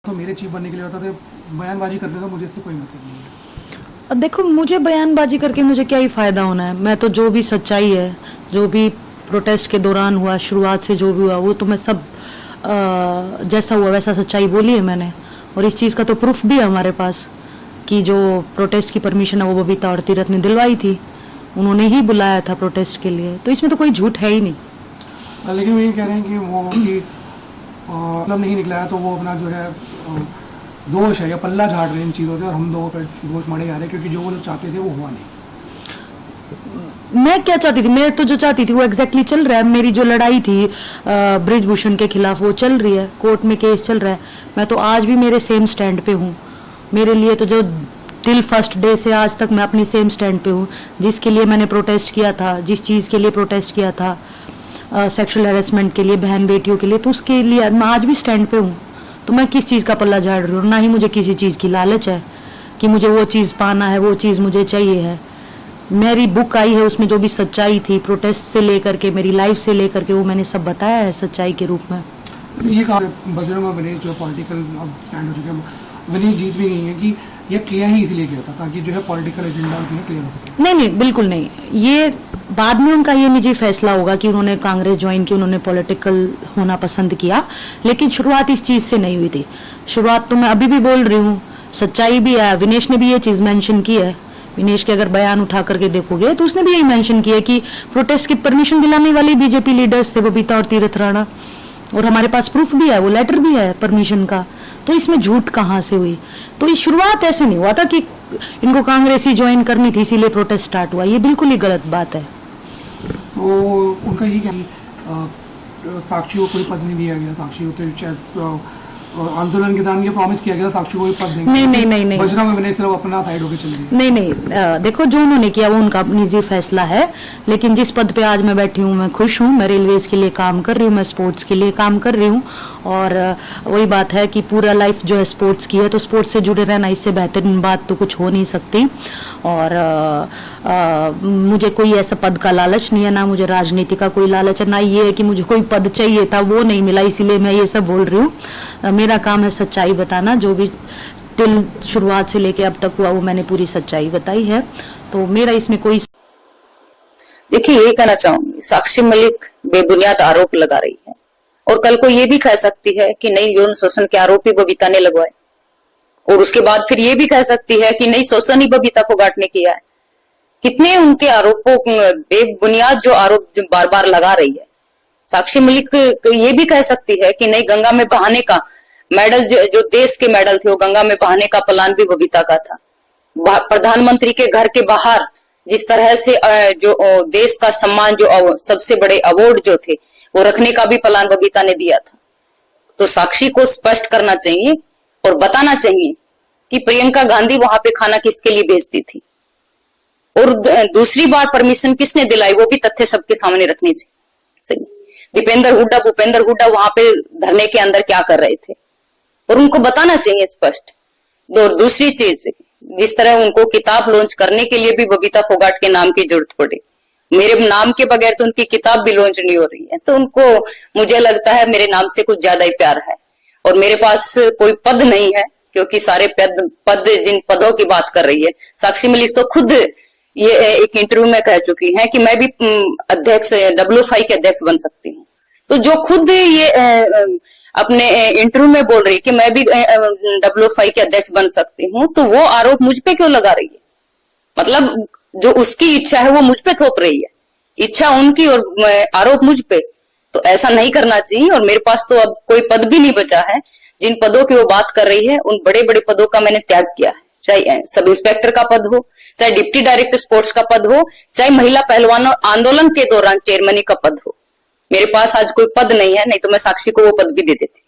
तो मेरे चीफ बनने के लिए होता, तो बयानबाजी करने का मुझे इससे कोई मतलब नहीं है। देखो, मुझे बयानबाजी करके मुझे क्या ही फायदा होना है। मैं तो जो भी सच्चाई है, जो भी प्रोटेस्ट के दौरान हुआ, शुरुआत से जो भी हुआ, वो तो मैं सब जैसा हुआ वैसा सच्चाई बोली है मैंने। और इस चीज़ का तो प्रूफ भी है हमारे पास कि जो प्रोटेस्ट की परमिशन है वो बबीता और तीरथ ने दिलवाई थी, उन्होंने ही बुलाया था प्रोटेस्ट के लिए, तो इसमें तो कोई झूठ है ही नहीं। लेकिन वो ये कह रहे हैं कि वो मतलब नहीं निकला है, तो वो अपना जो है दोष है या पल्ला झाड़ रहे हैं इन चीज़ों से, और हम लोगों पर दोष मारे जा रहे हैं क्योंकि जो वो लोग चाहते थे वो हुआ नहीं। मैं क्या चाहती थी, मैं तो जो चाहती थी वो एग्जैक्टली चल रहा है। मेरी जो लड़ाई थी ब्रिजभूषण के खिलाफ वो चल रही है, कोर्ट में केस चल रहा है। मैं तो आज भी मेरे सेम स्टैंड पे हूँ। मेरे लिए तो जो टिल फर्स्ट डे से आज तक मैं अपनी सेम स्टैंड पे हूँ। जिसके लिए मैंने प्रोटेस्ट किया था, जिस चीज़ के लिए प्रोटेस्ट किया था, सेक्सुअल हैरेसमेंट के लिए, बहन बेटियों के लिए, तो उसके लिए मैं आज भी स्टैंड पे हूँ। तो मैं किस चीज़ का पल्ला झाड़ रही हूँ? ना ही मुझे किसी चीज़ की लालच है कि मुझे वो चीज़ पाना है, वो चीज़ मुझे चाहिए है। मेरी बुक आई है, उसमें जो भी सच्चाई थी प्रोटेस्ट से लेकर के, मेरी लाइफ से लेकर के, वो मैंने सब बताया है सच्चाई के रूप में। ये कहा बजरंग और विनेश जो पॉलिटिकल स्टैंड हो चुके हैं, विनेश जीत भी गई है कि ये किया ही इसलिए किया था ताकि जो है पॉलिटिकल एजेंडा क्लियर हो सके। नहीं नहीं, बिल्कुल नहीं। ये बाद में उनका ये निजी फैसला होगा कि उन्होंने कांग्रेस ज्वाइन की, उन्होंने पॉलिटिकल होना पसंद किया, लेकिन शुरुआत इस चीज से नहीं हुई थी। शुरुआत तो मैं अभी भी बोल रही हूँ, सच्चाई भी है। विनेश ने भी ये चीज मेंशन की है। विनेश के अगर बयान उठा करके देखोगे तो उसने भी यही मेंशन किया कि प्रोटेस्ट की परमिशन दिलाने वाले बीजेपी लीडर्स थे, बबीता और तीरथ राणा, और हमारे पास प्रूफ भी है, वो लेटर भी है परमिशन का। तो इसमें झूठ कहाँ से हुई? तो ये शुरुआत ऐसे नहीं हुआ था कि इनको कांग्रेस ही ज्वाइन करनी थी इसीलिए प्रोटेस्ट स्टार्ट हुआ। ये बिल्कुल ही गलत बात है। तो उनका ये क्या साक्षी को कोई पद नहीं दिया गया, साक्षी होते आंदोलन के दौरान ये प्रॉमिस किया गया साक्षी को कोई पद देंगे। नहीं बजरंग में विनेश सिर्फ अपना साइड होकर चल रही नहीं, देखो, जो उन्होंने किया वो उनका निजी फैसला है, लेकिन जिस पद पे आज मैं बैठी हूँ मैं खुश हूँ। मैं रेलवेज के लिए काम कर रही हूँ, मैं स्पोर्ट्स के लिए काम कर रही हूँ, और वही बात है कि पूरा लाइफ जो है स्पोर्ट्स की है, तो स्पोर्ट्स से जुड़े रहना, इससे बेहतरीन बात तो कुछ हो नहीं सकती। और मुझे कोई ऐसा पद का लालच नहीं है, ना मुझे राजनीति का कोई लालच है, ना ये है कि मुझे कोई पद चाहिए था वो नहीं मिला इसीलिए मैं ये सब बोल रही हूँ। मेरा काम है सच्चाई बताना। जो भी टिल शुरुआत से लेके अब तक हुआ वो मैंने पूरी सच्चाई बताई है, तो मेरा इसमें कोई। देखिए, ये कहना चाहूंगी, साक्षी मलिक बेबुनियाद आरोप लगा रही है, और कल को ये भी कह सकती है कि नहीं, यौन शोषण के आरोपी बबीता ने लगवाए, और उसके बाद फिर ये भी कह सकती है कि नहीं, शोषण ही बबीता फोगाट ने किया है। कितने उनके आरोपों, बेबुनियाद जो आरोप बार बार लगा रही है। साक्षी मलिक ये भी कह सकती है कि नहीं, गंगा में बहाने का मेडल, जो देश के मेडल थे, वो गंगा में बहाने का प्लान भी बबीता का था। प्रधानमंत्री के घर के बाहर जिस तरह से जो देश का सम्मान, जो सबसे बड़े अवार्ड जो थे, वो रखने का भी प्लान बबीता ने दिया था। तो साक्षी को स्पष्ट करना चाहिए और बताना चाहिए कि प्रियंका गांधी वहां पे खाना किसके लिए भेजती थी, और दूसरी बार परमिशन किसने दिलाई, वो भी तथ्य सबके सामने रखने चाहिए। दीपेंद्र हुड्डा, भूपेंद्र हुड्डा वहां पे धरने के अंदर क्या कर रहे थे, और उनको बताना चाहिए स्पष्ट। दूसरी चीज, जिस तरह उनको किताब लॉन्च करने के लिए भी बबीता फोगाट के नाम की जरूरत पड़ी, मेरे नाम के बगैर तो उनकी किताब भी लॉन्च नहीं हो रही है। तो उनको, मुझे लगता है, मेरे नाम से कुछ ज्यादा ही प्यार है, और मेरे पास कोई पद नहीं है, क्योंकि सारे पद जिन पदों की बात कर रही है साक्षी मलिक तो खुद ये एक इंटरव्यू में कह चुकी हैं कि मैं भी अध्यक्ष, WFI के अध्यक्ष बन सकती हूँ। तो जो खुद ये अपने इंटरव्यू में बोल रही है कि मैं भी WFI के अध्यक्ष बन सकती हूँ, तो वो आरोप मुझ पे क्यों लगा रही है? मतलब जो उसकी इच्छा है वो मुझ पे थोप रही है, इच्छा उनकी और आरोप मुझ पे। तो ऐसा नहीं करना चाहिए, और मेरे पास तो अब कोई पद भी नहीं बचा है। जिन पदों की वो बात कर रही है, उन बड़े बड़े पदों का मैंने त्याग किया है, चाहे सब इंस्पेक्टर का पद हो, चाहे डिप्टी डायरेक्टर स्पोर्ट्स का पद हो, चाहे महिला पहलवानों आंदोलन के दौरान चेयरमैनी का पद हो। मेरे पास आज कोई पद नहीं है, नहीं तो मैं साक्षी को वो पद भी दे देती।